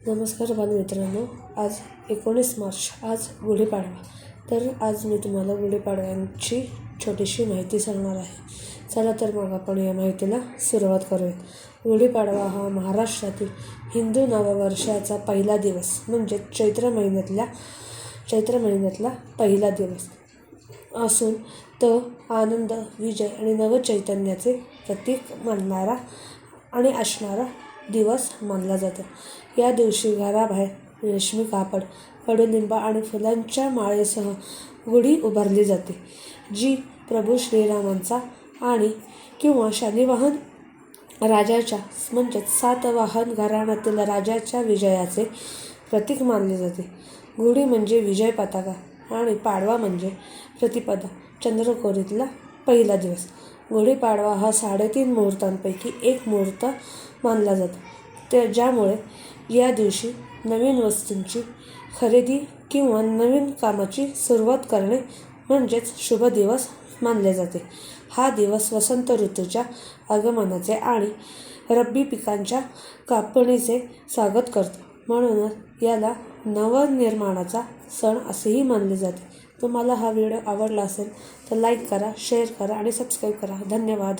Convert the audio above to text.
नमस्कार बालमित्रांनो, आज 19 मार्च, आज गुढीपाडवा. तर आज मी तुम्हाला गुढीपाडव्यांची छोटीशी माहिती सांगणार आहे. चला तर मग आपण या माहितीला सुरुवात करूयात. गुढीपाडवा हा महाराष्ट्रातील हिंदू नववर्षाचा पहिला दिवस म्हणजे चैत्र महिन्यातला पहिला दिवस असून तो आनंद, विजय आणि नवचैतन्याचे प्रतीक मानणारा आणि असणारा दिवस मानला जातो. या दिवशी घराबाहेर रेशमी कापड, कडुलिंब आणि फुलांच्या माळेसह गुढी उभारली जाते, जी प्रभू श्रीरामांचा आणि किंवा शालिवाहन राजाच्या म्हणजेच सातवाहन घराण्यातील राजाच्या विजयाचे प्रतीक मानले जाते. गुढी म्हणजे विजय पताका आणि पाडवा म्हणजे प्रतिपदा, चंद्रकोरीतला पहिला दिवस. गुढीपाडवा हा 3.5 मुहूर्तांपैकी एक मुहूर्त मानला जातो, ज्यामुळे या दिवशी नवीन वस्तूंची खरेदी किंवा नवीन कामाची सुरुवात करणे म्हणजेच शुभ दिवस मानले जाते. हा दिवस वसंत ऋतूच्या आगमनाचे आणि रब्बी पिकांच्या कापणीचे स्वागत करतो, म्हणूनच याला नवनिर्माणाचा सण असेही मानले जाते. तुम्हाला हा व्हिडिओ आवडला असेल तर लाईक करा, शेअर करा आणि सबस्क्राईब करा. धन्यवाद.